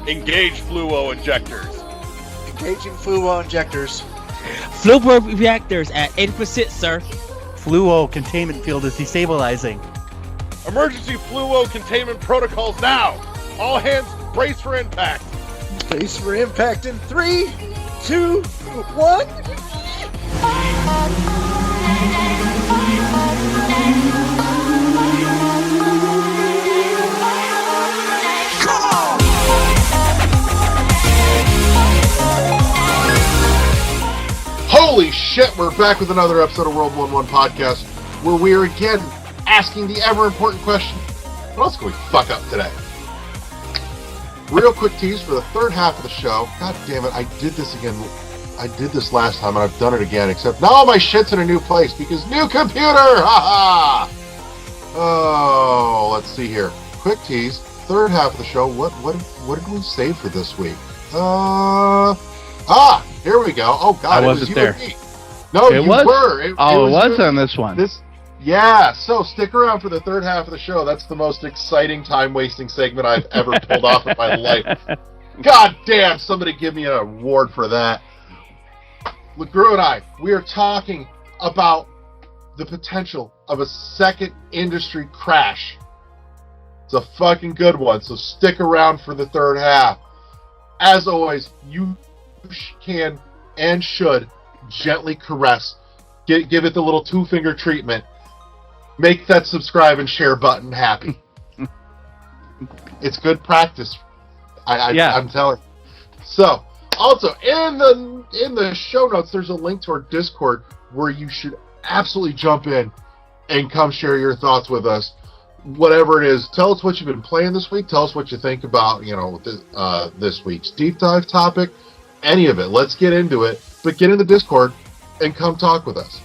Engage fluo injectors. Engaging fluo injectors. Fluo reactors at 80%, sir. Fluo containment field is destabilizing. Emergency fluo containment protocols now. All hands brace for impact. Brace for impact in 3, 2, 1. Holy shit, we're back with another episode of World 1-1 Podcast, where we are again asking the ever-important question, what else can we fuck up today? Real quick tease for the third half of the show. God damn it, I did this again. I did this last time, and I've done it again, except now my shit's in a new place, because new computer! Ha ha! Oh, let's see here. Quick tease, third half of the show, what did we save for this week? Here we go. Oh God, I wasn't there. No, it you was? were. It was on this one. Yeah, so stick around for the third half of the show. That's the most exciting time-wasting segment I've ever pulled off in my life. God damn, somebody give me an award for that. LeGrew and I, we are talking about the potential of a second industry crash. It's a fucking good one, so stick around for the third half. As always, you can and should gently caress, give it the little two-finger treatment, make that subscribe and share button happy. It's good practice. I'm telling you. So, also in the show notes, there's a link to our Discord where you should absolutely jump in and come share your thoughts with us. Whatever it is, tell us what you've been playing this week. Tell us what you think about this week's deep dive topic. Any of it. Let's get into it. But get in the Discord and come talk with us.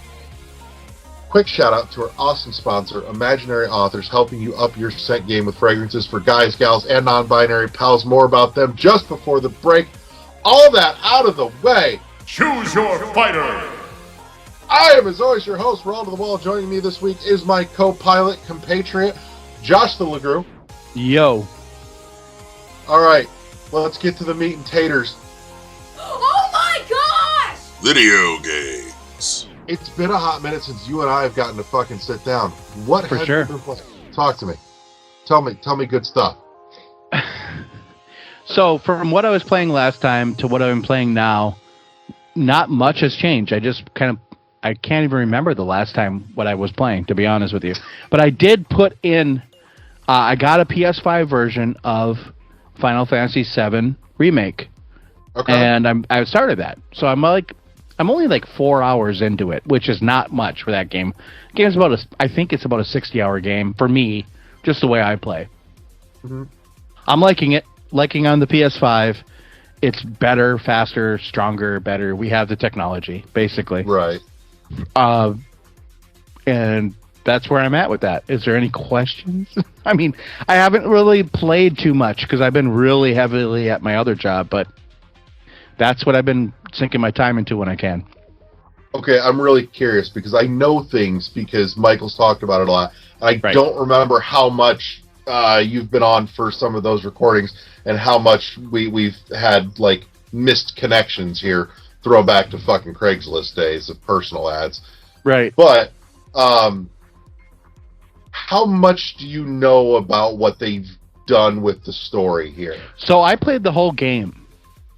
Quick shout out to our awesome sponsor, Imaginary Authors, helping you up your scent game with fragrances for guys, gals, and non-binary pals. More about them just before the break. All that out of the way. Choose your fighter. I am, as always, your host, Roll to the Wall. Joining me this week is my co-pilot, compatriot, Josh the LeGrew. Yo. All right, let's get to the meat and taters. Oh my gosh! Video games. It's been a hot minute since you and I have gotten to fucking sit down. What have you been playing? Talk to me. Tell me good stuff. So, from what I was playing last time to what I'm playing now, not much has changed. I can't even remember the last time what I was playing, to be honest with you. But I did put in, I got a PS5 version of Final Fantasy VII Remake. Okay. And I started that. So I'm only like 4 hours into it, which is not much for that game. The game's I think it's about a 60-hour game for me, just the way I play. Mm-hmm. I'm liking it. Liking on the PS5. It's better, faster, stronger, better. We have the technology, basically. Right. And that's where I'm at with that. Is there any questions? I mean, I haven't really played too much because I've been really heavily at my other job, but that's what I've been sinking my time into when I can. Okay, I'm really curious because I know things because Michael's talked about it a lot. I don't remember how much you've been on for some of those recordings and how much we've had like missed connections here. Throwback to fucking Craigslist days of personal ads. Right. But how much do you know about what they've done with the story here? So I played the whole game.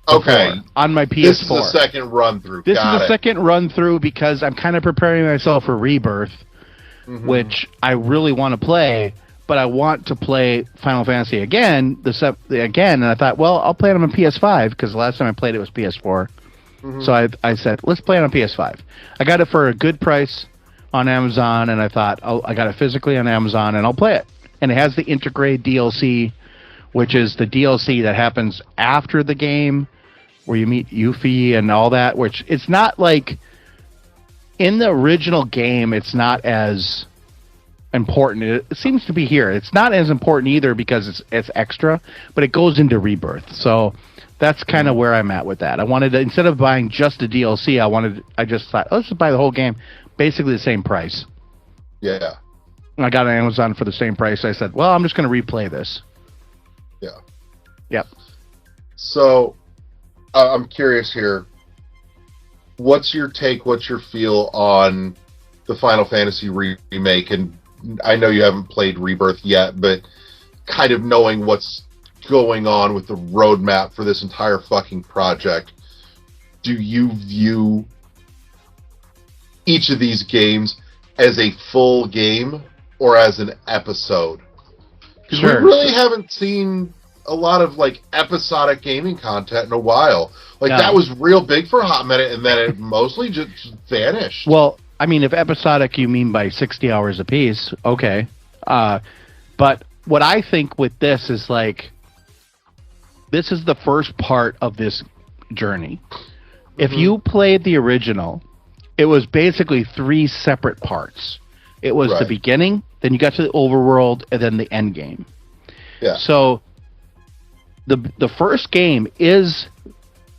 Okay. On my PS4. This is the second run through. This is the second run through because I'm kind of preparing myself for Rebirth, which I really want to play, but I want to play Final Fantasy again, and I thought, well, I'll play it on my PS5 because the last time I played it was PS4. So I said, let's play it on PS5. I got it for a good price on Amazon, and I thought, I got it physically on Amazon, and I'll play it. And it has the Integrate DLC, which is the DLC that happens after the game, where you meet Yuffie and all that, which it's not like, in the original game, it's not as important. It seems to be here. It's not as important either because it's extra, but it goes into Rebirth. So that's kind of where I'm at with that. I wanted to, instead of buying just the DLC, I just thought, let's just buy the whole game, basically the same price. Yeah. And I got it on Amazon for the same price. I said, well, I'm just going to replay this. Yeah. Yep. So, I'm curious here. What's your take? What's your feel on the Final Fantasy remake? And I know you haven't played Rebirth yet, but kind of knowing what's going on with the roadmap for this entire fucking project, do you view each of these games as a full game or as an episode? Because we really haven't seen a lot of like episodic gaming content in a while. Like that was real big for a hot minute, and then it mostly just vanished. Well, I mean, if episodic you mean by 60 hours a piece, okay. But what I think with this is like, this is the first part of this journey. If you played the original, it was basically 3 separate parts. It was the beginning, then you got to the overworld, and then the end game. Yeah. So the first game is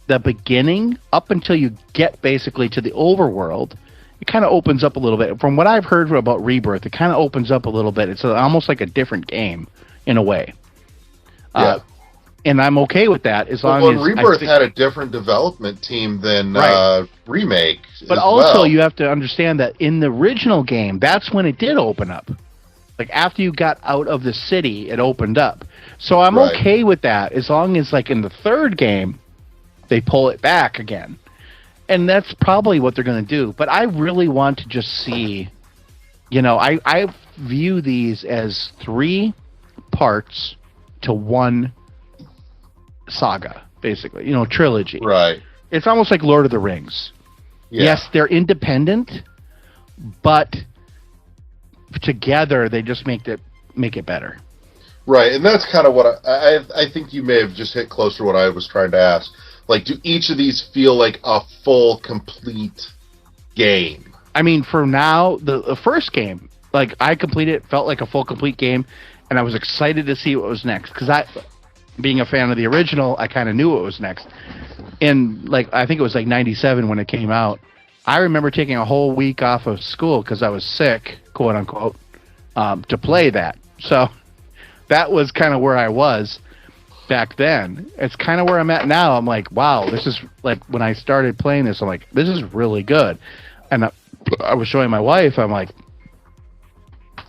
the beginning up until you get basically to the overworld. It kind of opens up a little bit. From what I've heard about Rebirth, it kind of opens up a little bit. It's almost like a different game in a way. Yeah. And I'm okay with that as long as Rebirth had a different development team than Remake. But also, you have to understand that in the original game, that's when it did open up. Like after you got out of the city, it opened up. So I'm okay with that as long as, like in the third game, they pull it back again. And that's probably what they're going to do. But I really want to just see, I view these as 3 parts to one saga, basically, trilogy. Right. It's almost like Lord of the Rings. Yeah. Yes, they're independent, but together they just make it better. Right, and that's kind of what I think you may have just hit close to what I was trying to ask. Like, do each of these feel like a full, complete game? I mean, for now, the first game, like, I completed it, felt like a full, complete game, and I was excited to see what was next, because being a fan of the original, I kind of knew what was next. And, like, I think it was, like, 97 when it came out. I remember taking a whole week off of school because I was sick, quote-unquote, to play that. So that was kind of where I was back then. It's kind of where I'm at now. I'm like, wow, this is, like, when I started playing this, I'm like, this is really good. And I was showing my wife, I'm like,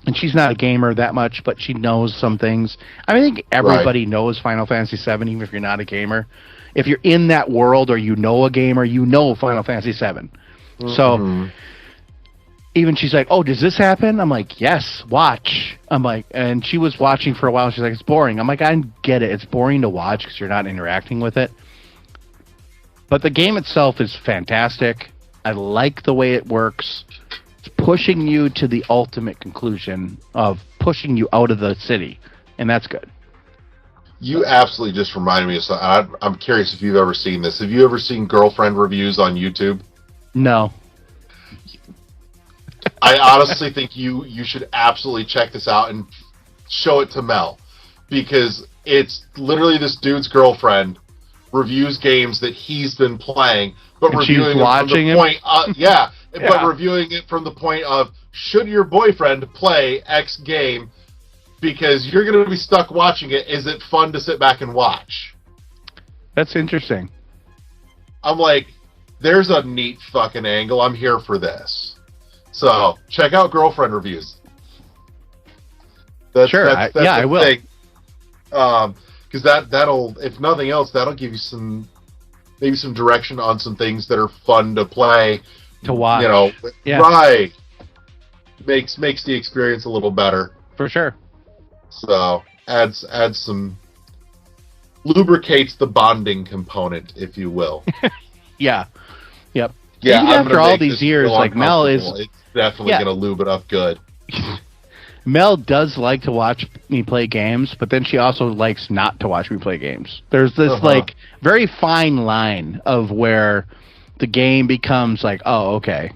and she's not a gamer that much, but she knows some things. I think everybody knows Final Fantasy VII, even if you're not a gamer. If you're in that world or you know a gamer, you know Final Fantasy VII. So even she's like, oh, does this happen? I'm like, yes, watch. I'm like, and she was watching for a while. She's like, it's boring. I'm like, I get it. It's boring to watch because you're not interacting with it. But the game itself is fantastic. I like the way it works. It's pushing you to the ultimate conclusion of pushing you out of the city, and that's good. You absolutely just reminded me of something. I'm curious if you've ever seen this. Have you ever seen girlfriend reviews on YouTube? No. I honestly think you should absolutely check this out and show it to Mel, because it's literally this dude's girlfriend reviews games that he's been playing, but and reviewing it from the point, but reviewing it from the point of, should your boyfriend play X game because you're going to be stuck watching it? Is it fun to sit back and watch? That's interesting. I'm like, there's a neat fucking angle. I'm here for this. So check out girlfriend reviews. That's I will. Because that'll, if nothing else, that'll give you maybe some direction on some things that are fun to play, to watch. Right? Makes the experience a little better for sure. So adds lubricates the bonding component, if you will. Yeah. Yep. Yeah. Even after all these years, like Mel is, it's definitely going to lube it up good. Mel does like to watch me play games, but then she also likes not to watch me play games. There's this like very fine line of where the game becomes like, oh, okay.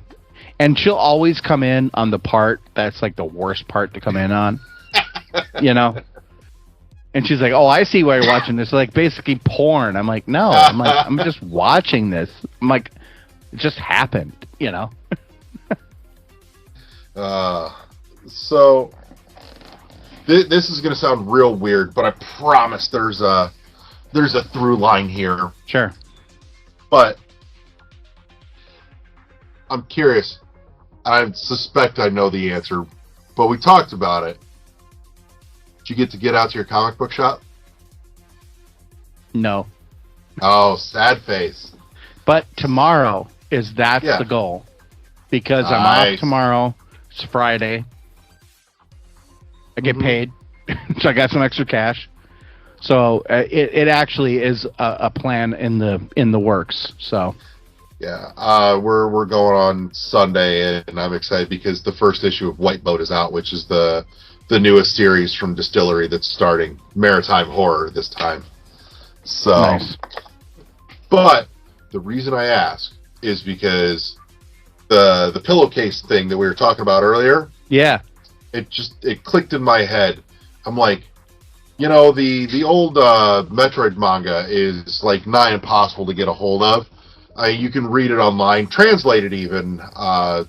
And she'll always come in on the part that's like the worst part to come in on. And she's like, oh, I see why you're watching this. Like basically porn. I'm like, no. I'm just watching this. I'm like, it just happened, So this is going to sound real weird, but I promise there's a there's a through line here, Sure. but I'm curious. I suspect I know the answer, but we talked about it. Did you get out to your comic book shop? No. Oh, sad face. But tomorrow that's Yeah. the goal. Because I'm Nice. off tomorrow. It's Friday. I get paid. So I got some extra cash. So it actually is a plan in the works. So Yeah, we're going on Sunday, and I'm excited because the first issue of White Boat is out, which is the newest series from Distillery that's starting maritime horror this time. So, nice. But the reason I ask is because the pillowcase thing that we were talking about earlier, Yeah. it clicked in my head. I'm like, the old Metroid manga is like nigh impossible to get a hold of. You can read it online, translated even. God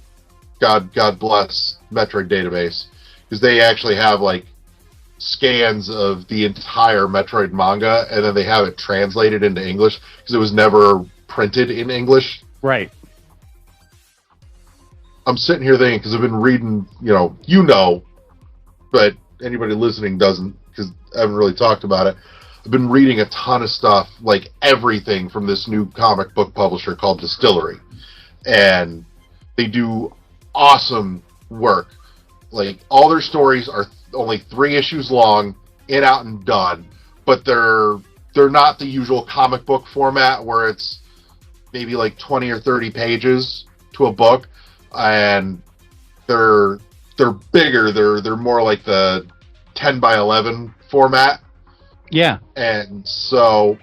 bless Metroid Database, because they actually have like scans of the entire Metroid manga, and then they have it translated into English because it was never printed in English. Right. I'm sitting here thinking, because I've been reading, but anybody listening doesn't, because I haven't really talked about it. I've been reading a ton of stuff, like everything from this new comic book publisher called Distillery. And they do awesome work. Like, all their stories are only 3 issues long, in, out, and done. But they're not the usual comic book format where it's maybe like 20 or 30 pages to a book. And they're bigger. They're more like the 10 by 11 format. Yeah. And so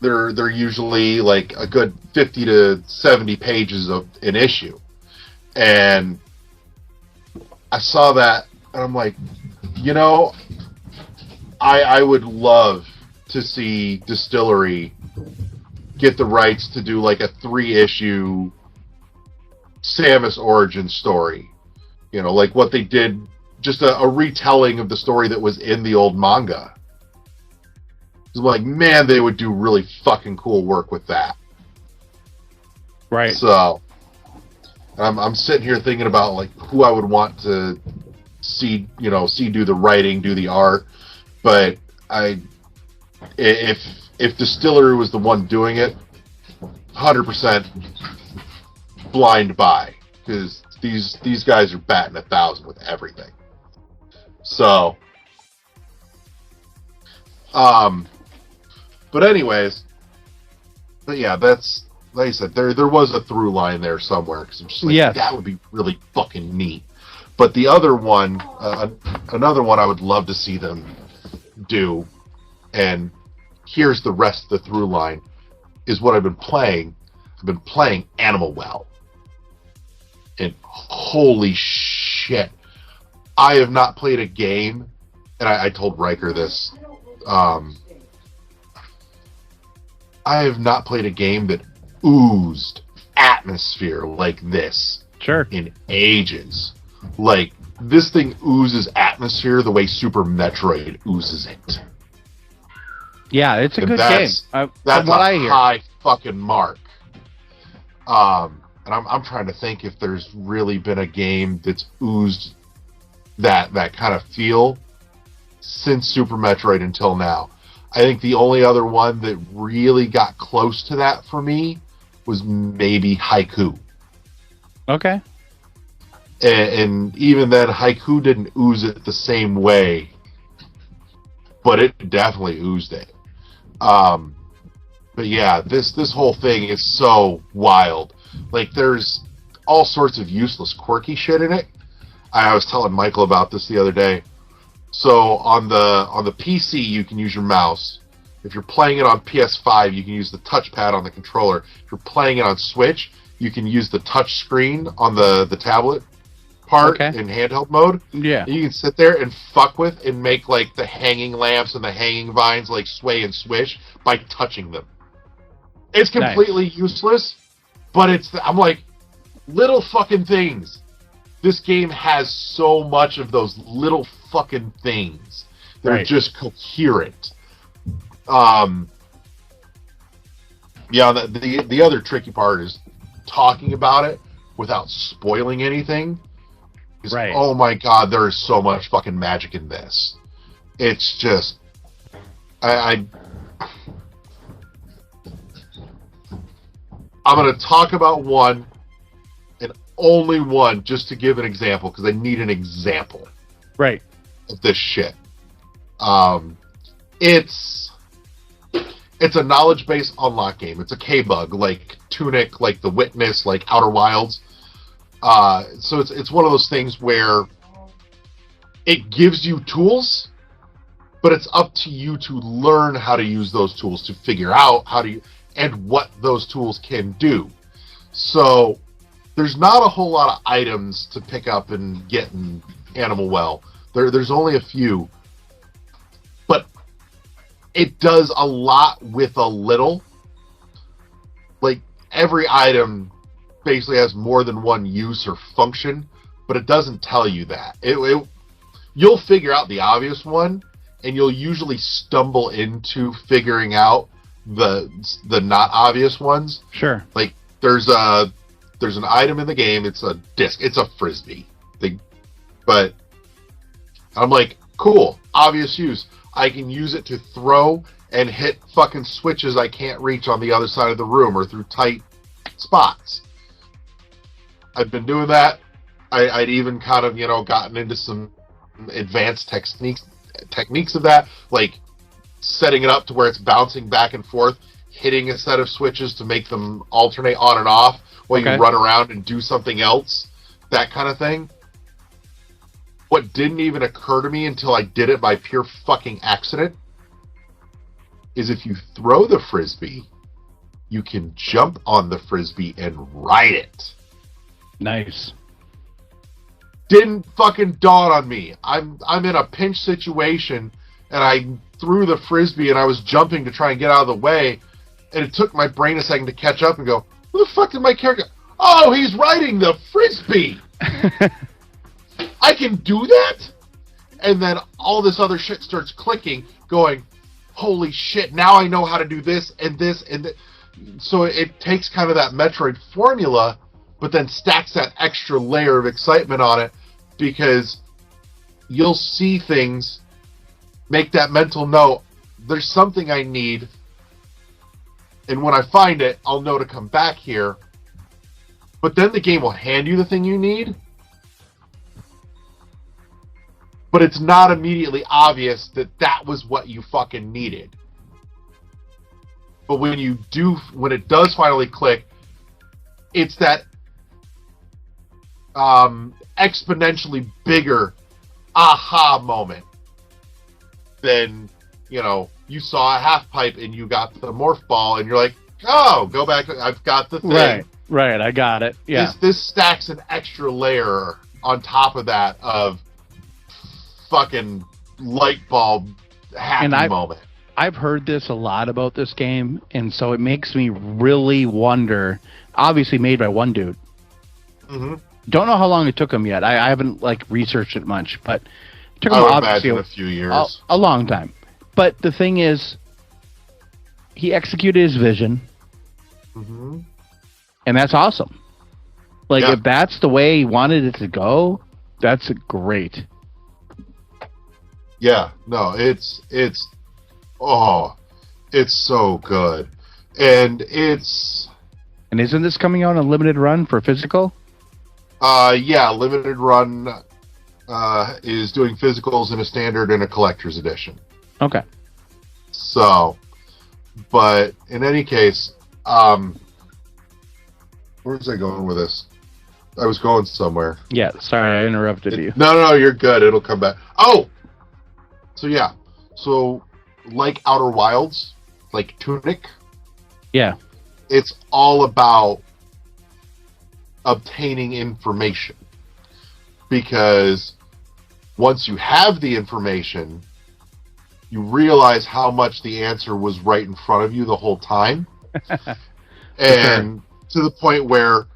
they're usually like a good 50 to 70 pages of an issue. And I saw that and I'm like, I would love to see Distillery get the rights to do like a 3-issue Samus origin story. Like what they did, just a retelling of the story that was in the old manga. I'm like, man, they would do really fucking cool work with that. Right. So, I'm sitting here thinking about like who I would want to see do the writing, do the art. But if Distillery was the one doing it, 100% blind buy, because these guys are batting 1,000 with everything. So, but anyways, that's, like I said, there was a through line there somewhere, because I'm just like, Yes. that would be really fucking neat. But the other one, another one I would love to see them do, and here's the rest of the through line, is what I've been playing. I've been playing Animal Well. And holy shit, I have not played a game, and I told Riker this, I have not played a game that oozed atmosphere like this Sure. in ages. Like, this thing oozes atmosphere the way Super Metroid oozes it. Yeah, it's a And good game. that's From That's what a I hear. high fucking mark. And I'm trying to think if there's really been a game that's oozed that kind of feel since Super Metroid until now. I think the only other one that really got close to that for me was maybe Haiku. Okay. And even then, Haiku didn't ooze it the same way, but it definitely oozed it. But yeah, this whole thing is so wild. Like, there's all sorts of useless, quirky shit in it. I was telling Michael about this the other day. So on the PC, you can use your mouse. If you're playing it on PS5, you can use the touchpad on the controller. If you're playing it on Switch, you can use the touch screen on the tablet part in handheld mode. Yeah. And you can sit there and fuck with and make like the hanging lamps and the hanging vines like sway and swish by touching them. It's completely useless, but I'm like, little fucking things. This game has so much of those little fucking things that are just coherent. Yeah, the other tricky part is talking about it without spoiling anything. Right. Oh my god, there is so much fucking magic in this. It's just, I'm going to talk about one, and only one, just to give an example, because I need an example Right. of this shit. It's a knowledge-based unlock game. It's a K-Bug, like Tunic, like The Witness, like Outer Wilds. So it's one of those things where it gives you tools, but it's up to you to learn how to use those tools, to figure out how to and what those tools can do. So there's not a whole lot of items to pick up and get in Animal Well. There's only a few, but it does a lot with a little. Like, every item basically has more than one use or function, but it doesn't tell you that. You'll figure out the obvious one, and you'll usually stumble into figuring out the not obvious ones. Sure. Like, there's an item in the game. It's a disc. It's a frisbee. But I'm like, cool, obvious use. I can use it to throw and hit fucking switches I can't reach on the other side of the room or through tight spots. I've been doing that. I'd even kind of, gotten into some advanced techniques of that, like setting it up to where it's bouncing back and forth, hitting a set of switches to make them alternate on and off while you run around and do something else, that kind of thing. What didn't even occur to me until I did it by pure fucking accident is if you throw the frisbee, you can jump on the frisbee and ride it. Nice. Didn't fucking dawn on me. I'm in a pinch situation, and I threw the frisbee, and I was jumping to try and get out of the way, and it took my brain a second to catch up and go, who the fuck did my character... Oh, he's riding the frisbee! I can do that? And then all this other shit starts clicking, going, holy shit, now I know how to do this and this and that. So it takes kind of that Metroid formula, but then stacks that extra layer of excitement on it, because you'll see things, make that mental note, there's something I need, and when I find it, I'll know to come back here. But then the game will hand you the thing you need, but it's not immediately obvious that that was what you fucking needed. But when it does finally click, it's that exponentially bigger aha moment than, you saw a half pipe and you got the morph ball and you're like, oh, go back, I've got the thing. Right, I got it. Yeah. This stacks an extra layer on top of that of fucking light bulb happy moment. I've heard this a lot about this game, and so it makes me really wonder. Obviously made by one dude. Mm-hmm. Don't know how long it took him yet. I haven't researched it much, but it took him I would obviously imagine a few years. A long time. But the thing is, he executed his vision, Mm-hmm. and that's awesome. If that's the way he wanted it to go, that's great. Yeah, no, it's so good. And isn't this coming out on a limited run for physical? Yeah, limited run is doing physicals in a standard and a collector's edition. Okay. So, but in any case, where was I going with this? I was going somewhere. Yeah, sorry, I interrupted you. No, you're good. It'll come back. Oh! So, yeah. So, like Outer Wilds, like Tunic. Yeah. It's all about obtaining information. Because once you have the information, you realize how much the answer was right in front of you the whole time. And to the point where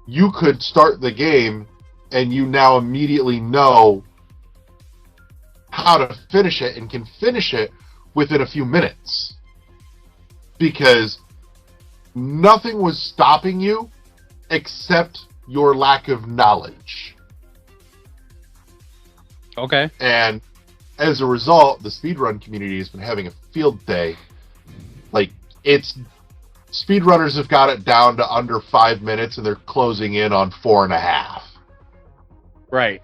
you could start the game and you now immediately know how to finish it and can finish it within a few minutes. Because nothing was stopping you except your lack of knowledge. Okay. And as a result, the speedrun community has been having a field day. Like, speedrunners have got it down to under 5 minutes, and they're closing in on 4.5. Right.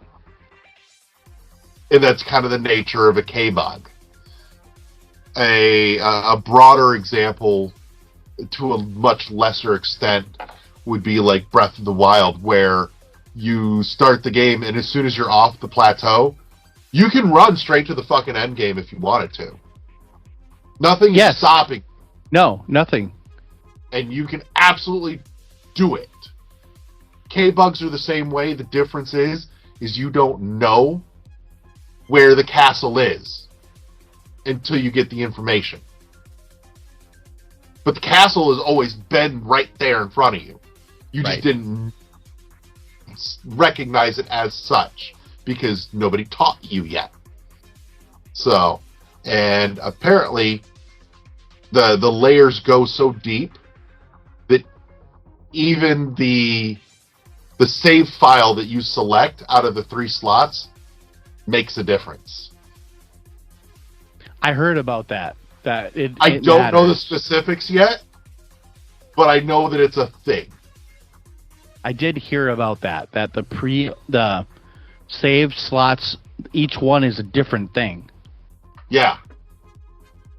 And that's kind of the nature of a K-bug. A broader example, to a much lesser extent, would be like Breath of the Wild, where you start the game, and as soon as you're off the plateau, you can run straight to the fucking end game if you wanted to. Nothing is stopping. No, nothing. And you can absolutely do it. K-bugs are the same way. The difference is you don't know where the castle is until you get the information. But the castle has always been right there in front of you. You just didn't recognize it as such because nobody taught you yet. So, and apparently the layers go so deep that even the save file that you select out of the 3 slots makes a difference. I heard about that. I don't know the specifics yet, but I know that it's a thing. I did hear about that. That the save slots, each one is a different thing. Yeah.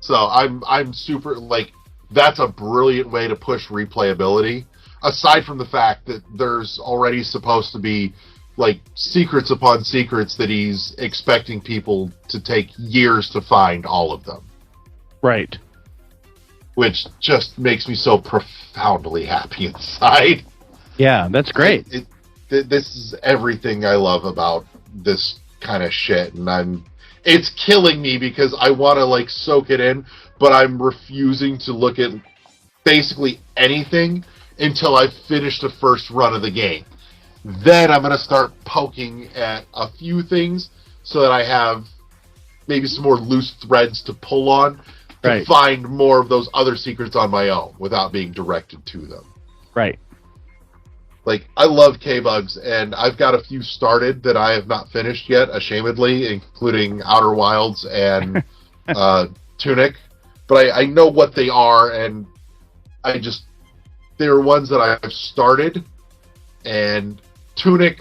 So I'm super, like, that's a brilliant way to push replayability. Aside from the fact that there's already supposed to be, like, secrets upon secrets that he's expecting people to take years to find all of them. Right. Which just makes me so profoundly happy inside. Yeah, that's great. This is everything I love about this kind of shit, and it's killing me because I want to, like, soak it in, but I'm refusing to look at basically anything until I've finished the first run of the game. Then I'm going to start poking at a few things so that I have maybe some more loose threads to pull on to find more of those other secrets on my own without being directed to them. Right. Like, I love K-Bugs, and I've got a few started that I have not finished yet, ashamedly, including Outer Wilds and Tunic. But I know what they are, and they're ones that I've started, and Tunic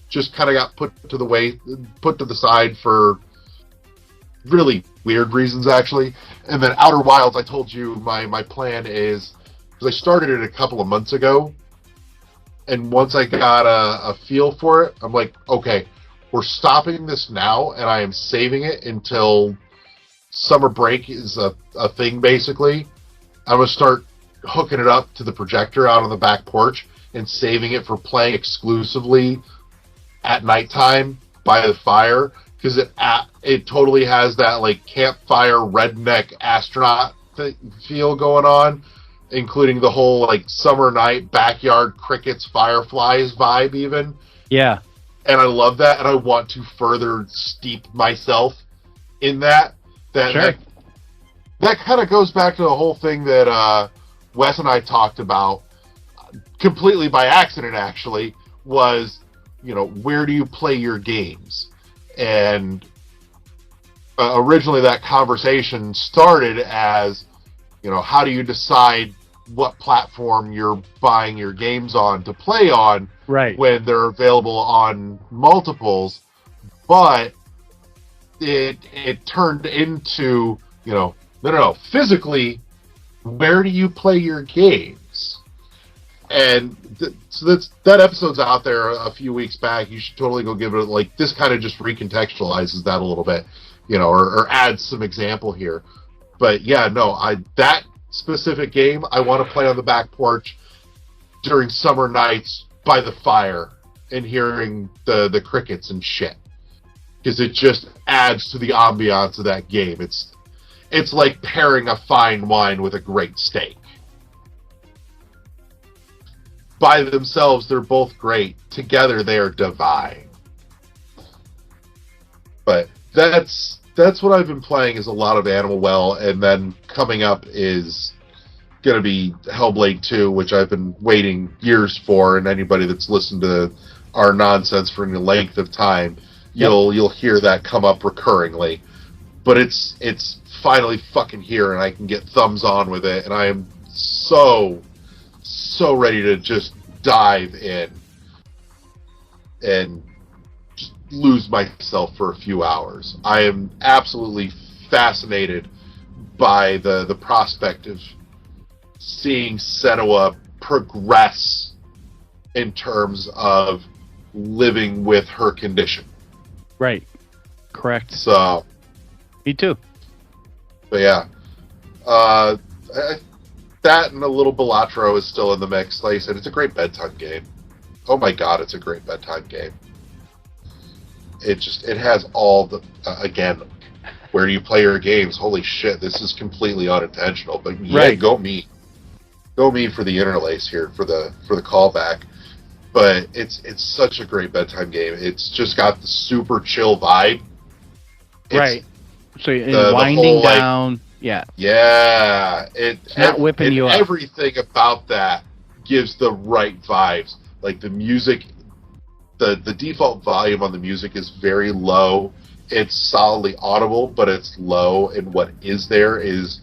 just kind of got put to the side for really weird reasons, actually. And then Outer Wilds, I told you my plan is, because I started it a couple of months ago, and once I got a feel for it, I'm like, okay, we're stopping this now, and I am saving it until summer break is a thing, basically. I'm going to start hooking it up to the projector out on the back porch and saving it for playing exclusively at nighttime by the fire, because it totally has that, like, campfire redneck astronaut feel going on, including the whole, like, summer night backyard crickets fireflies vibe even. Yeah. And I love that, and I want to further steep myself in that. That kind of goes back to the whole thing that Wes and I talked about, completely by accident, actually, was, you know, where do you play your games? And originally that conversation started as, you know, how do you decide what platform you're buying your games on to play on when they're available on multiples? But it turned into, you know, no, physically, where do you play your games? And so that episode's out there a few weeks back. You should totally go give it, like, this kind of just recontextualizes that a little bit, you know, or adds some example here. But yeah, no, that specific game I want to play on the back porch during summer nights by the fire and hearing the crickets and shit, because it just adds to the ambiance of that game. It's like pairing a fine wine with a great steak. By themselves, they're both great. Together, they are divine. But that's that's what I've been playing is a lot of Animal Well, and then coming up is going to be Hellblade 2, which I've been waiting years for, and anybody that's listened to our nonsense for any length of time, you'll hear that come up recurringly. But it's finally fucking here, and I can get thumbs on with it, and I am so ready to just dive in and just lose myself for a few hours. I am absolutely fascinated by the prospect of seeing Senua progress in terms of living with her condition. Right. Correct. So, me too. But yeah, that and a little Balatro is still in the mix. Like I said, it's a great bedtime game. Oh my god, it's a great bedtime game. It has all the again, where do you play your games? Holy shit, this is completely unintentional. But yeah, right. Go me for the interlace here for the callback. But it's such a great bedtime game. It's just got the super chill vibe. Right. So you're winding whole, down. Yeah. Yeah. It's not whipping you up. Everything about that gives the right vibes. Like the music, the default volume on the music is very low. It's solidly audible, but it's low, and what is there is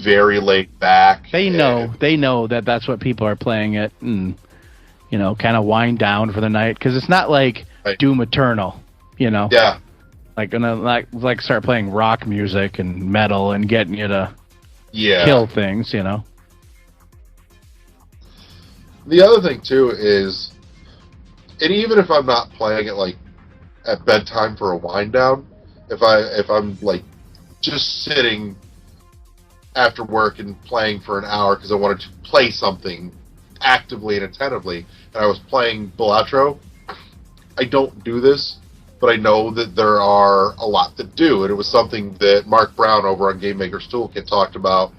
very laid back. They know that that's what people are playing it, and kind of wind down for the night, because it's not like Doom Eternal, Yeah. Like start playing rock music and metal and getting you to kill things, The other thing too is, and even if I'm not playing it like at bedtime for a wind down, if I'm like just sitting after work and playing for an hour because I wanted to play something actively and attentively, and I was playing Balatro, I don't do this, but I know that there are a lot that do, and it was something that Mark Brown over on Game Maker's Toolkit talked about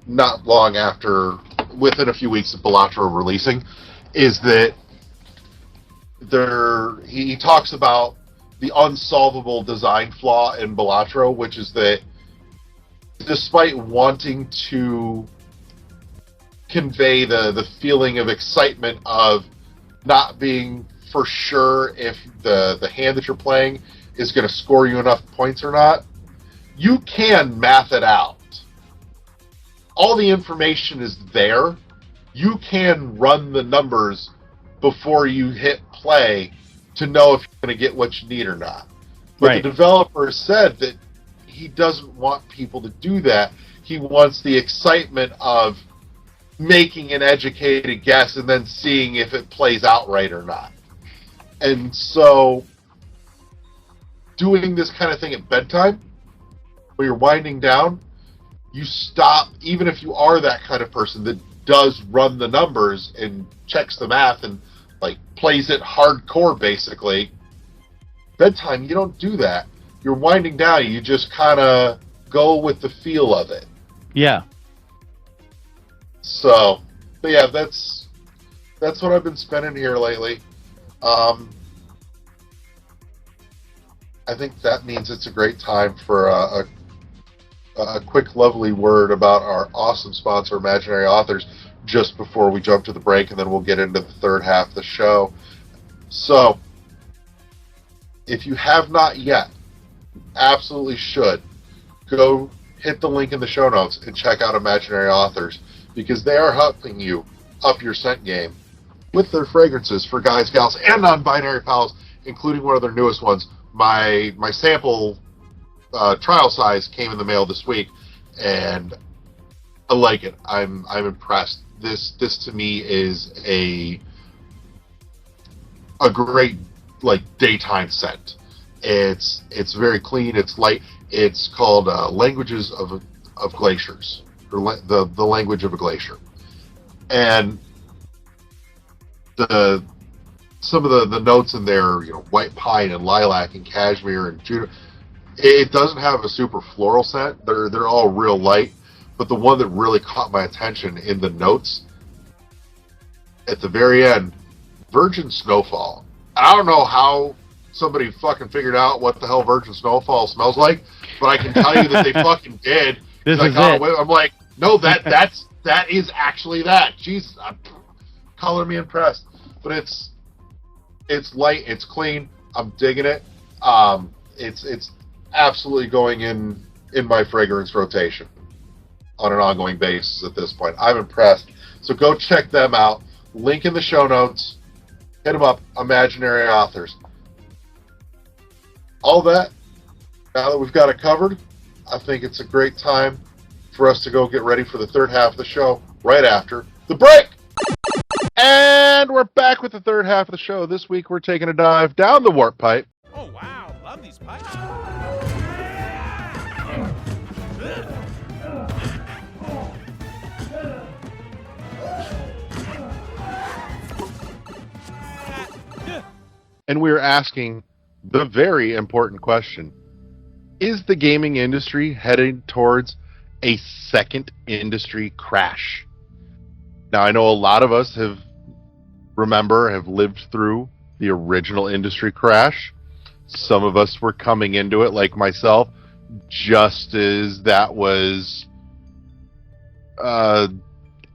not long after, within a few weeks of Balatro releasing, is that he talks about the unsolvable design flaw in Balatro, which is that despite wanting to convey the feeling of excitement of not being for sure if the hand that you're playing is going to score you enough points or not, you can math it out. All the information is there. You can run the numbers before you hit play to know if you're going to get what you need or not. But the developer said that he doesn't want people to do that. He wants the excitement of making an educated guess and then seeing if it plays out right or not. And so, doing this kind of thing at bedtime, where you're winding down, you stop, even if you are that kind of person that does run the numbers and checks the math and like plays it hardcore basically. Bedtime, you don't do that. You're winding down, you just kind of go with the feel of it. Yeah. So, but yeah, that's what I've been spending here lately. I think that means it's a great time for a quick, lovely word about our awesome sponsor, Imaginary Authors, just before we jump to the break, and then we'll get into the third half of the show. So, if you have not yet, absolutely should, go hit the link in the show notes and check out Imaginary Authors, because they are helping you up your scent game with their fragrances for guys, gals, and non-binary pals, including one of their newest ones. My sample trial size came in the mail this week, and I like it. I'm impressed. This to me is a great like daytime scent. It's very clean. It's light. It's called Languages of Glaciers, or the language of a glacier, and some of the notes in there, white pine and lilac and cashmere and juniper. It doesn't have a super floral scent. They're all real light, but the one that really caught my attention in the notes at the very end, virgin snowfall. I don't know how somebody fucking figured out what the hell Virgin Snowfall smells like, but I can tell you that they fucking did. This is it. it. I'm like, no, that is actually that. Jeez, color me impressed. But it's light, it's clean. I'm digging it. It's absolutely going in my fragrance rotation on an ongoing basis at this point. I'm impressed. So go check them out. Link in the show notes. Hit them up. Imaginary Authors. All that, now that we've got it covered, I think it's a great time for us to go get ready for the third half of the show right after the break. And we're back with the third half of the show. This week we're taking a dive down the warp pipe. Oh, wow. Love these pipes. And we're asking the very important question: is the gaming industry heading towards a second industry crash? Now, I know a lot of us have lived through the original industry crash. Some of us were coming into it, like myself, just as that was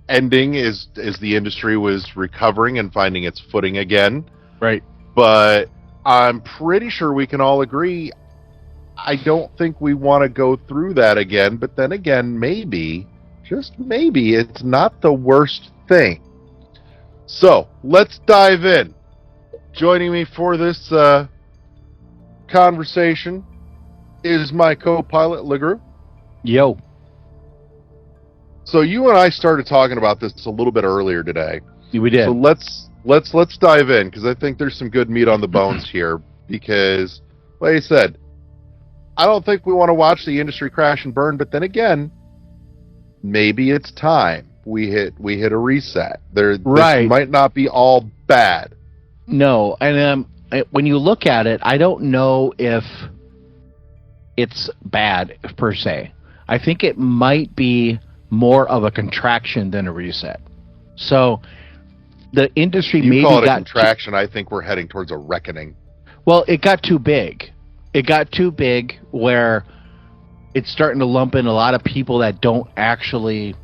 ending, as the industry was recovering and finding its footing again. Right. But I'm pretty sure we can all agree, I don't think we want to go through that again. But then again, maybe, just maybe, it's not the worst thing. So, let's dive in. Joining me for this conversation is my co-pilot, Legru. Yo. So you and I started talking about this a little bit earlier today. We did. So let's dive in, because I think there's some good meat on the bones here. Because, like I said, I don't think we want to watch the industry crash and burn. But then again, maybe it's time we hit a reset. This might not be all bad. No, and when you look at it, I don't know if it's bad per se. I think it might be more of a contraction than a reset. So the industry maybe call it a got contraction. I think we're heading towards a reckoning. Well, it got too big. It got too big where it's starting to lump in a lot of people that don't actually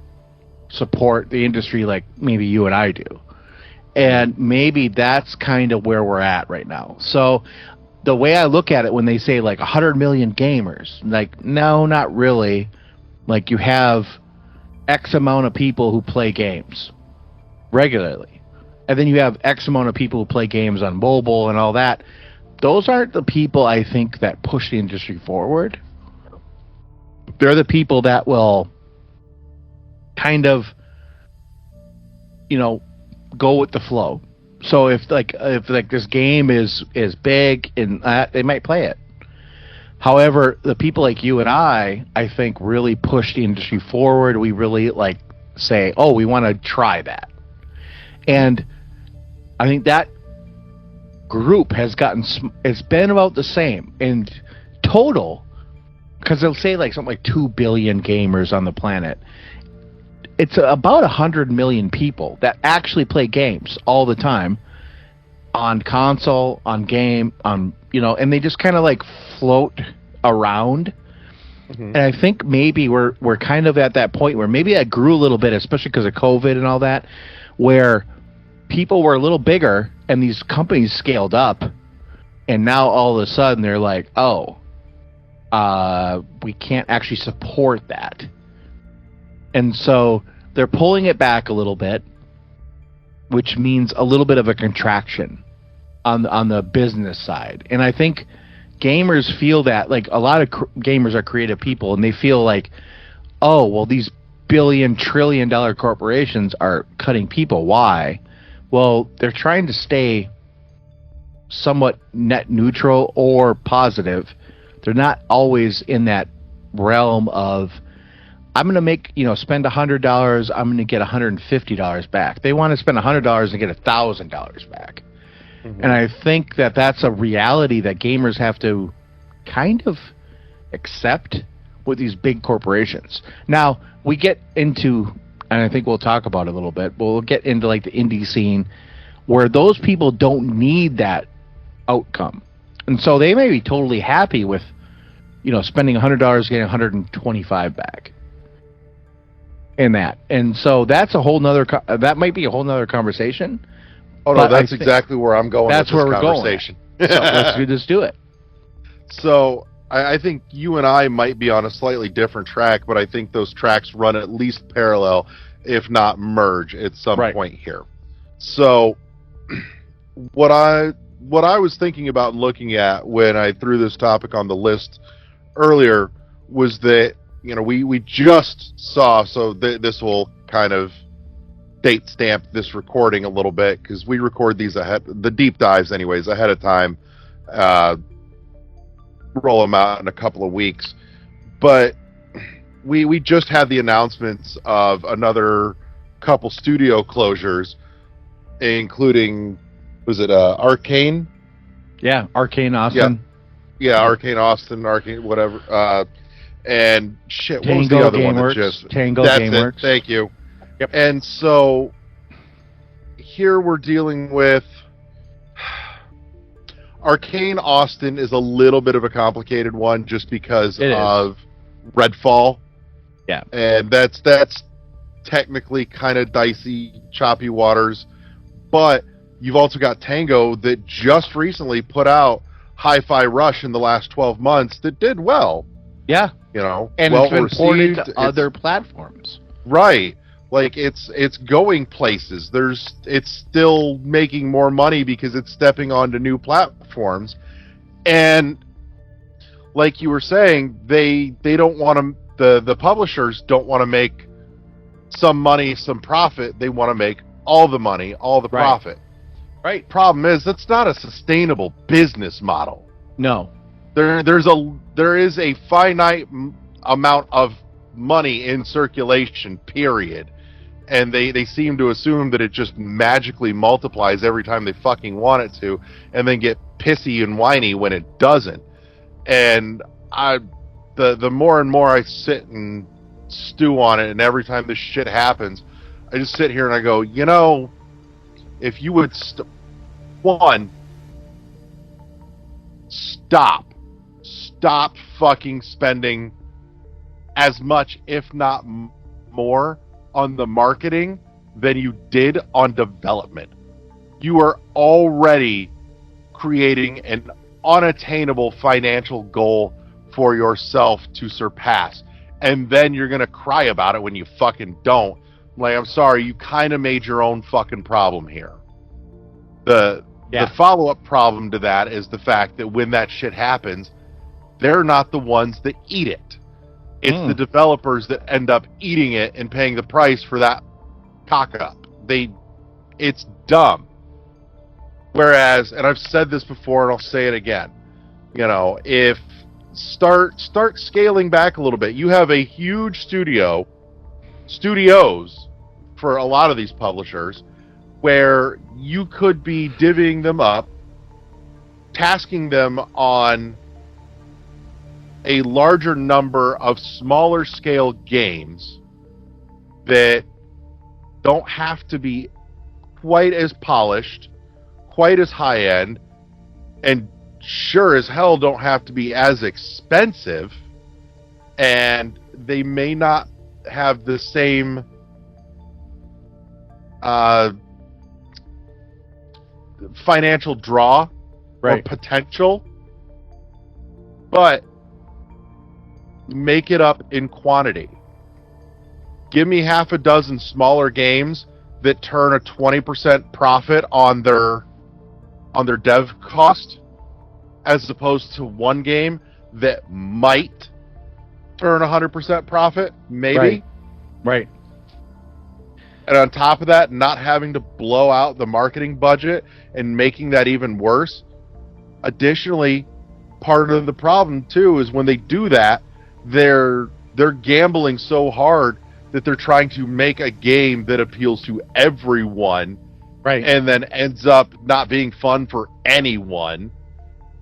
support the industry like maybe you and I do. And maybe that's kind of where we're at right now. So the way I look at it, when they say like 100 million gamers, like, no, not really. Like, you have X amount of people who play games regularly. And then you have X amount of people who play games on mobile and all that. Those aren't the people, I think, that push the industry forward. They're the people that will kind of, go with the flow. So if this game is big and they might play it. However, the people like you and I think really push the industry forward. We really say, oh, we want to try that. And I think that group has it's been about the same in total, because they'll say something like 2 billion gamers on the planet. It's about 100 million people that actually play games all the time on console, on game, and they just kind of float around. Mm-hmm. And I think maybe we're kind of at that point where maybe that grew a little bit, especially because of COVID and all that, where people were a little bigger and these companies scaled up, and now all of a sudden they're like, oh, we can't actually support that. And so they're pulling it back a little bit, which means a little bit of a contraction on the business side. And I think gamers feel that, a lot of gamers are creative people, and they feel like, oh, well, these trillion-dollar corporations are cutting people. Why? Well, they're trying to stay somewhat net neutral or positive. They're not always in that realm of, I'm going to spend $100, I'm going to get $150 back. They want to spend $100 and get $1,000 back. Mm-hmm. And I think that that's a reality that gamers have to kind of accept with these big corporations. Now, we get into, and I think we'll talk about it a little bit, but we'll get into the indie scene where those people don't need that outcome. And so they may be totally happy with, spending $100 getting $125 back. In that. And so that's a whole nother, that might be a whole nother conversation. Oh no, that's exactly where I'm going that's with this where we're conversation. Going. So let's do it. So I think you and I might be on a slightly different track, but I think those tracks run at least parallel, if not merge, at some point here. So what I was thinking about looking at when I threw this topic on the list earlier was that we just saw. So this will kind of date stamp this recording a little bit because we record these ahead, the deep dives anyways, ahead of time. Roll them out in a couple of weeks, but we just had the announcements of another couple studio closures, including, was it Arcane? Yeah, Arcane Austin. Yeah, Arcane Austin, Arcane whatever. And shit, Tango what was the other one that Gameworks. just... Tango That's Gameworks. it, thank you. Yep. And so here we're dealing with... Arcane Austin is a little bit of a complicated one just because of Redfall. Yeah. And that's technically kind of dicey, choppy waters. But you've also got Tango that just recently put out Hi-Fi Rush in the last 12 months that did well. Yeah. well And it's been ported to other platforms. Right. Like it's going places. It's still making more money because it's stepping onto new platforms. And like you were saying, they don't want to, the publishers don't want to make some money, some profit. They want to make all the money, all the profit. Right. Problem is that's not a sustainable business model. No. There is a finite amount of money in circulation, period. And they seem to assume that it just magically multiplies every time they fucking want it to, and then get pissy and whiny when it doesn't. And the more and more I sit and stew on it, and every time this shit happens, I just sit here and I go, if you would stop fucking spending as much, if not more, on the marketing than you did on development. You are already creating an unattainable financial goal for yourself to surpass, and then you're gonna cry about it when you fucking don't. Like, I'm sorry, you kind of made your own fucking problem here. The follow-up problem to that is the fact that when that shit happens, they're not the ones that eat it. It's the developers that end up eating it and paying the price for that cock-up. It's dumb. Whereas, and I've said this before and I'll say it again, if start scaling back a little bit. You have a huge studios for a lot of these publishers where you could be divvying them up, tasking them on a larger number of smaller scale games that don't have to be quite as polished, quite as high end, and sure as hell don't have to be as expensive, and they may not have the same financial draw or potential, but make it up in quantity. Give me half a dozen smaller games that turn a 20% profit on their dev cost, as opposed to one game that might turn 100% profit, maybe. Right. And on top of that, not having to blow out the marketing budget and making that even worse. Additionally, part of the problem too is when they do that, they're gambling so hard that they're trying to make a game that appeals to everyone, and then ends up not being fun for anyone,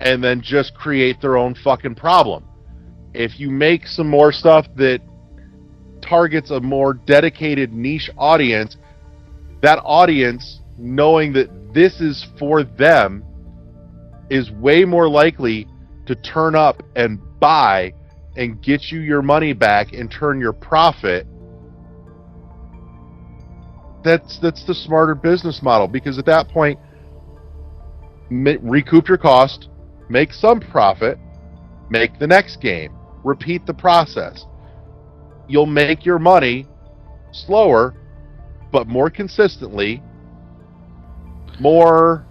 and then just create their own fucking problem. If you make some more stuff that targets a more dedicated niche audience, that audience, knowing that this is for them, is way more likely to turn up and buy and get you your money back and turn your profit. That's the smarter business model, because at that point, recoup your cost, make some profit, make the next game, repeat the process. You'll make your money slower, but more consistently, more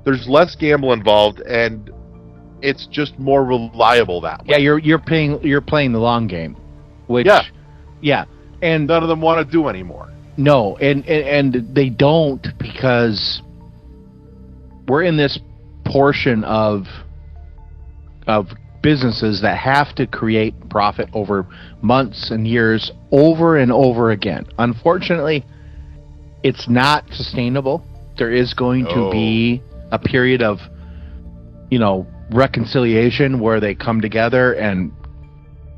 there's less gamble involved, and it's just more reliable that way. Yeah, you're playing the long game, which and none of them want to do anymore. No, and they don't, because we're in this portion of businesses that have to create profit over months and years over and over again. Unfortunately, it's not sustainable. There is going to be a period of, reconciliation where they come together and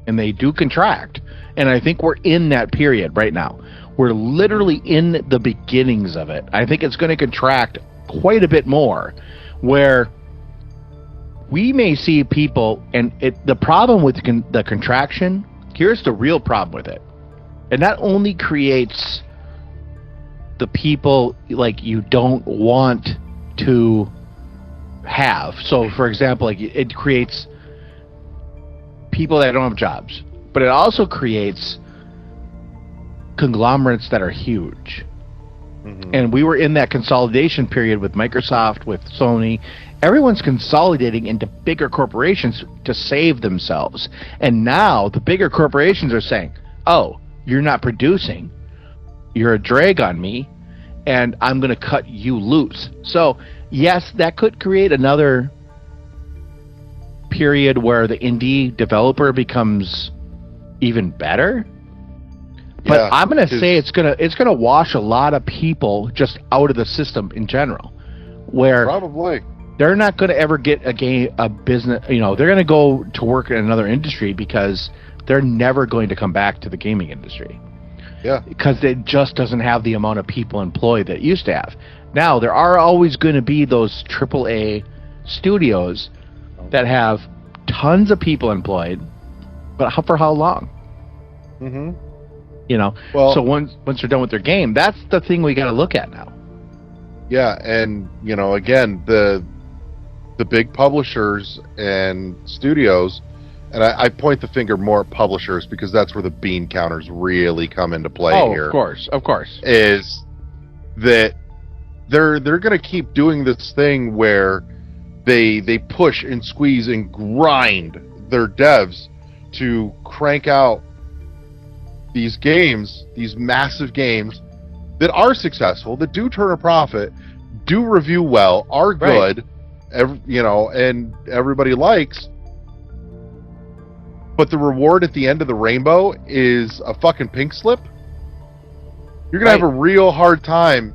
they do contract. And I think we're in that period right now. We're literally in the beginnings of it. I think it's going to contract quite a bit more, where we may see people, and the problem with the contraction, here's the real problem with it. It not only creates the people like you don't want to have. So, for example, like it creates people that don't have jobs, but it also creates conglomerates that are huge. Mm-hmm. And we were in that consolidation period with Microsoft, with Sony. Everyone's consolidating into bigger corporations to save themselves. And now the bigger corporations are saying, oh, you're not producing. You're a drag on me, and I'm going to cut you loose. So, yes, that could create another period where the indie developer becomes even better. But yeah, I'm going to say it's gonna wash a lot of people just out of the system in general, where probably they're not going to ever get a business. They're going to go to work in another industry because they're never going to come back to the gaming industry. Yeah, because it just doesn't have the amount of people employed that it used to have. Now there are always going to be those AAA studios that have tons of people employed, but for how long? Mm-hmm. So once they're done with their game, that's the thing we got to look at now. Yeah, and again, the big publishers and studios, and I point the finger more at publishers because that's where the bean counters really come into play here. Of course, is that they're going to keep doing this thing where they push and squeeze and grind their devs to crank out these games, these massive games that are successful, that do turn a profit, do review well, are good, and everybody likes. But the reward at the end of the rainbow is a fucking pink slip. You're gonna have a real hard time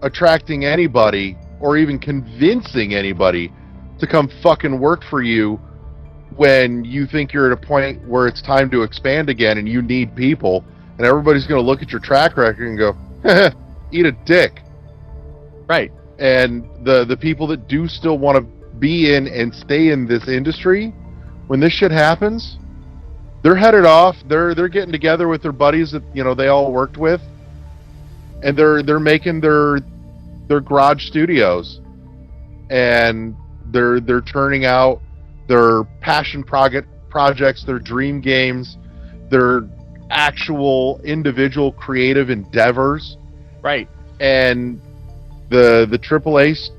attracting anybody or even convincing anybody to come fucking work for you when you think you're at a point where it's time to expand again and you need people, and everybody's going to look at your track record and go, eat a dick. Right. And the people that do still want to be in and stay in this industry, when this shit happens, they're headed off, they're getting together with their buddies that they all worked with, and they're making their garage studios, and they're turning out their passion projects, their dream games, their actual individual creative endeavors. Right. And the AAA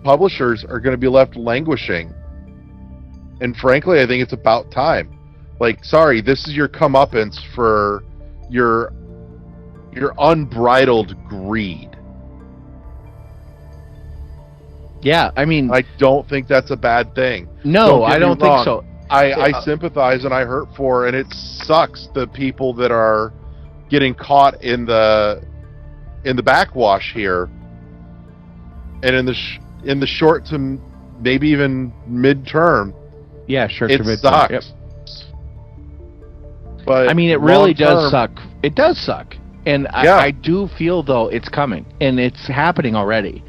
publishers are going to be left languishing. And frankly, I think it's about time. Like, sorry, this is your comeuppance for your unbridled greed. Yeah, I mean, I don't think that's a bad thing. No, I don't think so. I sympathize and I hurt for, and it sucks the people that are getting caught in the backwash here, and in the short to maybe even midterm. Yeah, short to midterm. Sucks. Yep. But I mean, it really does suck. It does suck. And I do feel, though, it's coming. And it's happening already.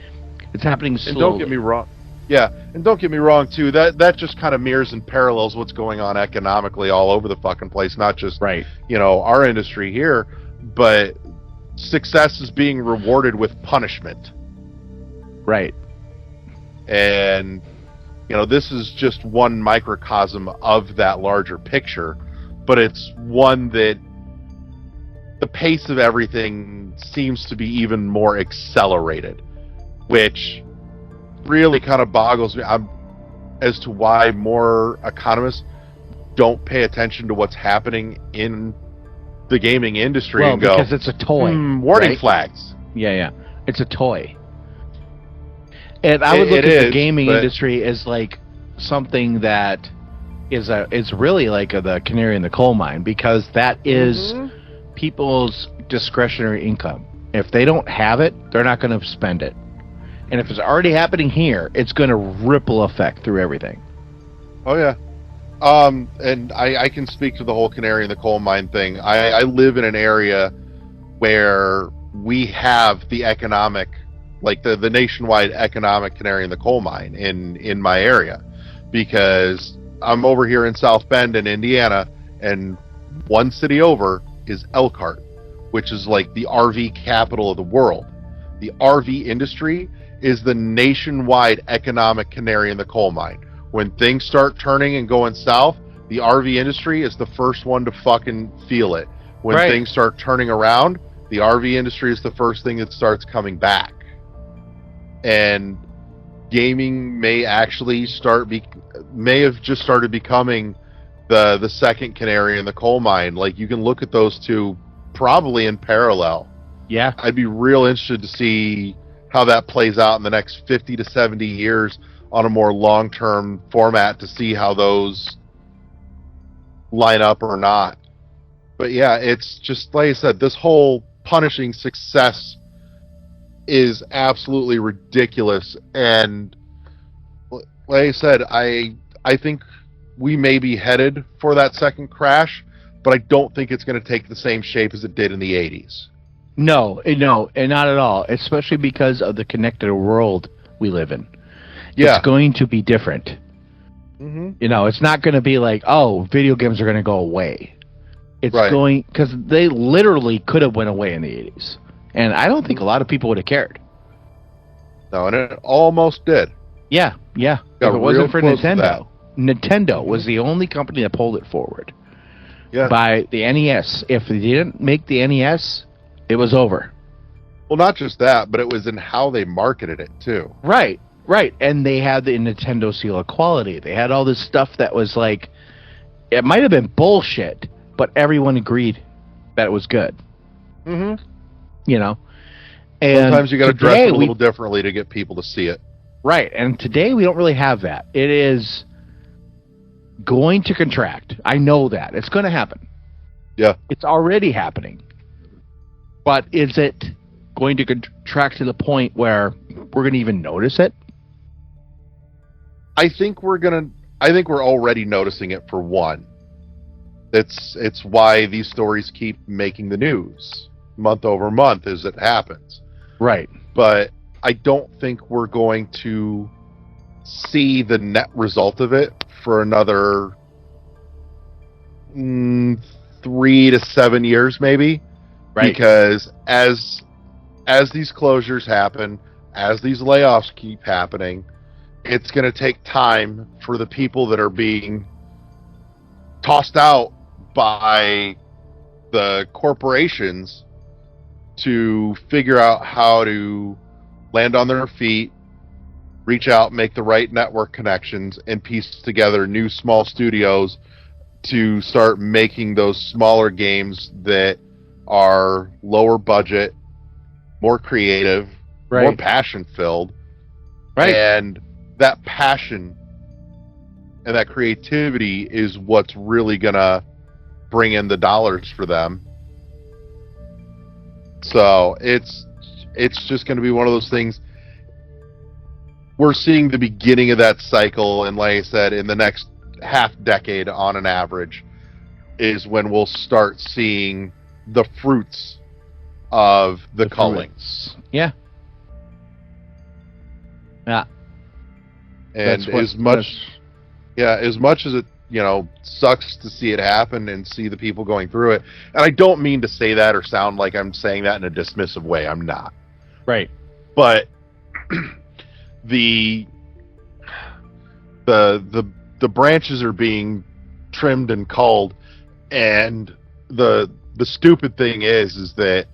It's happening slowly. And don't get me wrong. Yeah, and don't get me wrong, too. That just kind of mirrors and parallels what's going on economically all over the fucking place. Not just, our industry here, but success is being rewarded with punishment. Right. And, this is just one microcosm of that larger picture, but it's one that the pace of everything seems to be even more accelerated, which really kind of boggles me as to why more economists don't pay attention to what's happening in the gaming industry and go, because it's a toy. Warning flags. Yeah. It's a toy. And I would look at the gaming industry as like something that is really like the canary in the coal mine, because that is people's discretionary income. If they don't have it, they're not going to spend it. And if it's already happening here, it's going to ripple effect through everything. Oh, yeah. And I can speak to the whole canary in the coal mine thing. I live in an area where we have the economic, like the nationwide economic canary in the coal mine in my area, because I'm over here in South Bend in Indiana, and one city over is Elkhart, which is like the RV capital of the world. The RV industry is the nationwide economic canary in the coal mine. When things start turning and going south, the RV industry is the first one to fucking feel it. When things start turning around, the RV industry is the first thing that starts coming back. And gaming may actually may have just started becoming the second canary in the coal mine. Like, you can look at those two probably in parallel. Yeah. I'd be real interested to see how that plays out in the next 50 to 70 years on a more long-term format, to see how those line up or not. But yeah, it's just like I said, this whole punishing success is absolutely ridiculous. And like I said, I think we may be headed for that second crash, but I don't think it's going to take the same shape as it did in the 80s. No, and not at all, especially because of the connected world we live in. Yeah. It's going to be different. Mm-hmm. It's not going to be like, video games are going to go away. It's going, because they literally could have went away in the 80s. And I don't think a lot of people would have cared. No, and it almost did. Yeah. If it wasn't for Nintendo was the only company that pulled it forward. Yeah. By the NES. If they didn't make the NES, it was over. Well, not just that, but it was in how they marketed it, too. Right. And they had the Nintendo seal of quality. They had all this stuff that was like, it might have been bullshit, but everyone agreed that it was good. Mm-hmm. And sometimes you got to dress it a little differently to get people to see it. Right. And today we don't really have that. It is going to contract. I know that. It's going to happen. Yeah. It's already happening. But is it going to contract to the point where we're going to even notice it? I think we're already noticing it, for one. It's why these stories keep making the news month over month as it happens. Right. But I don't think we're going to see the net result of it for another 3 to 7 years, maybe. Right. Because as these closures happen, as these layoffs keep happening, it's going to take time for the people that are being tossed out by the corporations to figure out how to land on their feet, reach out, make the right network connections, and piece together new small studios to start making those smaller games that are lower budget, more creative, more passion-filled. Right. And that passion and that creativity is what's really going to bring in the dollars for them. So it's just going to be one of those things. We're seeing the beginning of that cycle, and like I said, in the next half decade on an average is when we'll start seeing the fruits of the The cullings. Yeah. Yeah. And That's what- as much as it, sucks to see it happen and see the people going through it, and I don't mean to say that or sound like I'm saying that in a dismissive way. I'm not. Right. But the branches are being trimmed and culled, and the stupid thing is that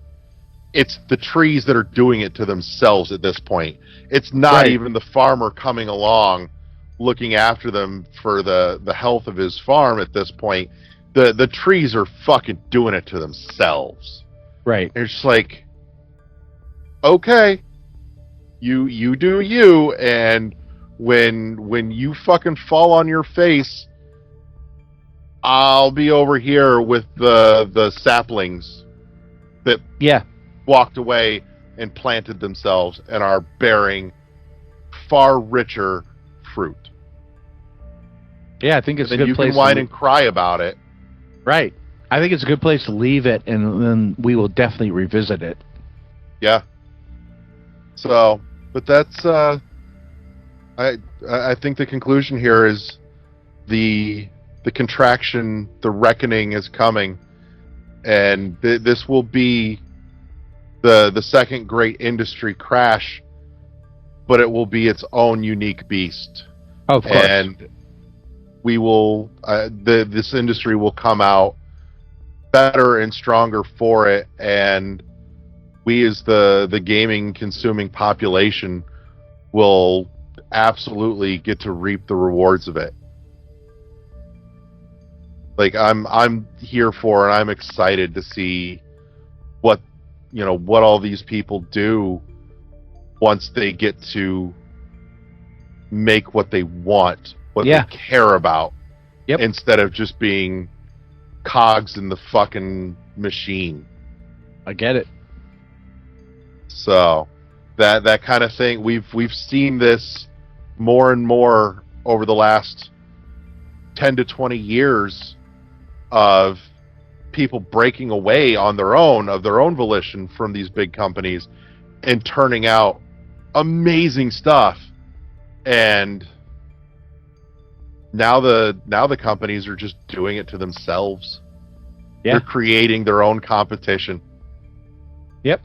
it's the trees that are doing it to themselves at this point. It's not Right. even the farmer coming along looking after them for the health of his farm at this point. The trees are fucking doing it to themselves. Right. It's just like, okay, you do you, and when you fucking fall on your face, I'll be over here with the saplings that Yeah. walked away and planted themselves and are bearing far richer fruit. Yeah, I think it's a Then good you place can whine to and cry about it. Right. I think it's a good place to leave it, and then we will definitely revisit it. Yeah. So, but that's I think the conclusion here is the contraction, the reckoning is coming, and this will be the second great industry crash, but it will be its own unique beast. Of course. And we will this industry will come out better and stronger for it, and we as the gaming consuming population will absolutely get to reap the rewards of it. Like I'm here for, and I'm excited to see what all these people do once they get to make what they want, what Yeah. they care about, Yep. instead of just being cogs in the fucking machine. I get it. So that kind of thing, we've seen this more and more over the last 10 to 20 years of people breaking away on their own, of their own volition, from these big companies and turning out amazing stuff. And now the companies are just doing it to themselves. Yeah. They're creating their own competition. Yep.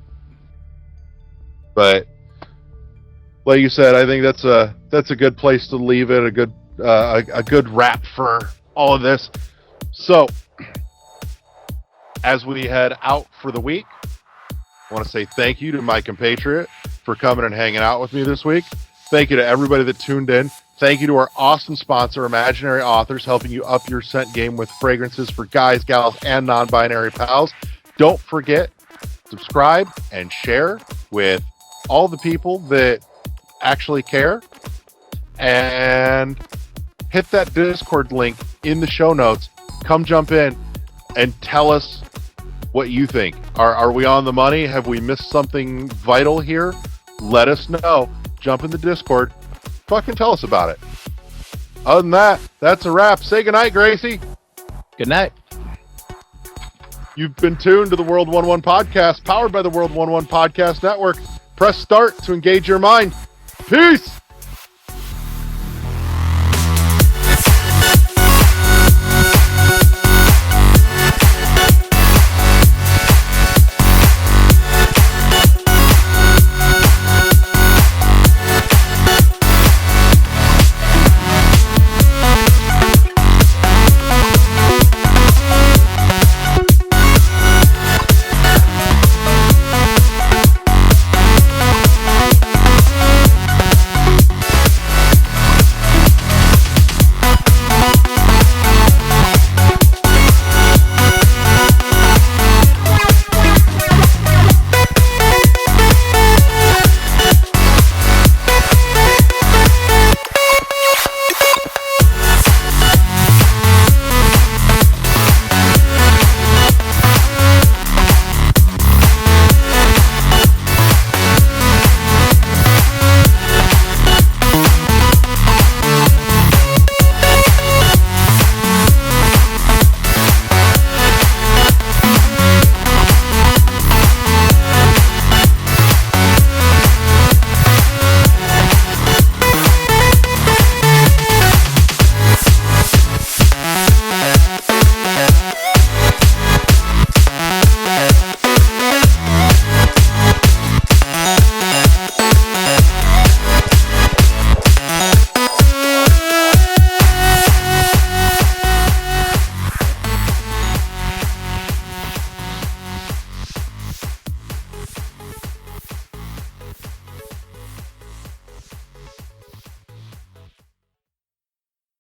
But like you said, I think that's a good place to leave it. A good wrap for all of this. So, as we head out for the week, I want to say thank you to my compatriot for coming and hanging out with me this week. Thank you to everybody that tuned in. Thank you to our awesome sponsor, Imaginary Authors, helping you up your scent game with fragrances for guys, gals, and non-binary pals. Don't forget, subscribe and share with all the people that actually care. And hit that Discord link in the show notes. Come jump in and tell us what you think. Are we on the money? Have we missed something vital here? Let us know. Jump in the Discord. Fucking tell us about it. Other than that, that's a wrap. Say goodnight, Gracie. Good night. You've been tuned to the World 1-1 Podcast, powered by the World 1-1 Podcast Network. Press start to engage your mind. Peace!